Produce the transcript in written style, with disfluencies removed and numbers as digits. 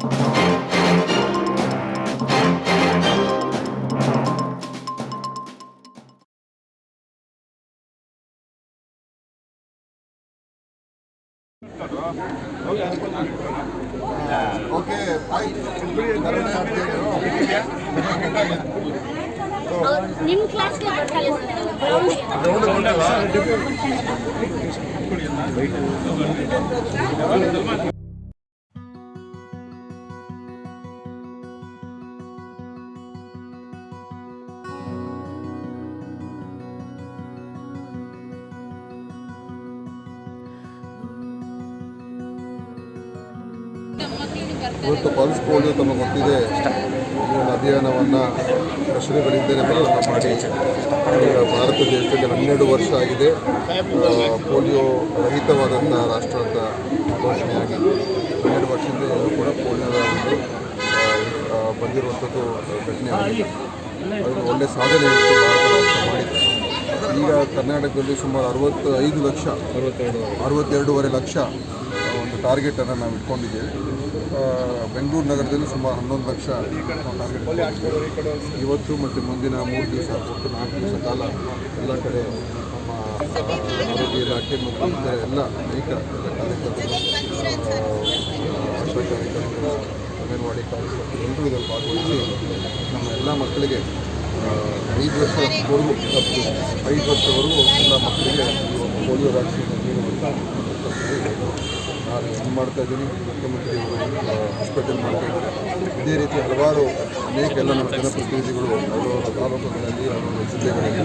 Okay ನಿಮ್ಮ ಕ್ಲಾಸ್ಗೆ ಇವತ್ತು ಪಲ್ಸ್ ಪೋಲಿಯೋ ತಮಗೆ ಗೊತ್ತಿದೆ ಈ ಒಂದು ಅಭಿಯಾನವನ್ನು ದಶಕಗಳಿಂದಲೇ ಪ್ರಾರಂಭ ಮಾಡಿ ಈಗ ಭಾರತ ದೇಶದಲ್ಲಿ 12 ವರ್ಷ ಆಗಿದೆ ಪೋಲಿಯೋ ರಹಿತವಾದಂಥ ರಾಷ್ಟ್ರ ಅಂತ ಘೋಷಣೆಯಾಗಿ 12 ವರ್ಷದಿಂದ ಕೂಡ ಪೋಲಿಯೋದ ಒಂದು ಬಂದಿರುವಂಥದ್ದು ಘಟನೆ ಆಗಿದೆ. ಅದು ಒಳ್ಳೆಯ ಸಾಧನೆ ಅಂತ ಭಾರತ ರಾಷ್ಟ್ರ ಮಾಡಿದೆ. ಈಗ ಕರ್ನಾಟಕದಲ್ಲಿ ಸುಮಾರು 62.5 ಲಕ್ಷ ಒಂದು ಟಾರ್ಗೆಟನ್ನು ನಾವು ಇಟ್ಕೊಂಡಿದ್ದೇವೆ. ಬೆಂಗಳೂರು ನಗರದಲ್ಲಿ ಸುಮಾರು 11 ಲಕ್ಷ ಟಾರ್ಗೆಟ್ ಇವತ್ತು ಮತ್ತು ಮುಂದಿನ 3 ದಿವಸ ಒಟ್ಟು 4 ದಿವಸ ಕಾಲ ಎಲ್ಲ ಕಡೆ ನಮ್ಮ ಆರೋಗ್ಯ ಇಲಾಖೆ ಮತ್ತು ಇತರ ಎಲ್ಲ ಅನೇಕ ಕಾರ್ಯಕರ್ತರು ಆಶಾ ಕಾರ್ಯಕರ್ತರು ಅಂಗನವಾಡಿ ಕಾರ್ಯಕರ್ತರು ಎಲ್ಲರೂ ಇದರಲ್ಲಿ ಭಾಗವಹಿಸಿ ನಮ್ಮ ಎಲ್ಲ ಮಕ್ಕಳಿಗೆ 5 ವರ್ಷವರೆಗೂ ಎಲ್ಲ ಮಕ್ಕಳಿಗೆ ಪೋಲಿಯೋ ವ್ಯಾಕ್ಸಿನ್ ನೀಡುವಂಥ ನಾನು ಏನು ಮಾಡ್ತಾಯಿದ್ದೀನಿ. ಮುಖ್ಯಮಂತ್ರಿಗಳು ಹಾಸ್ಪಿಟಲ್ ಮಾಡ್ತಾಯಿದ್ದಾರೆ. ಇದೇ ರೀತಿ ಹಲವಾರು ಅನೇಕ ಎಲ್ಲ ನಮ್ಮ ಜನಪ್ರತಿನಿಧಿಗಳು ಅವರವರ ತಾಲೂಕುಗಳಲ್ಲಿ ಅವರ ಜಿಲ್ಲೆಗಳಲ್ಲಿ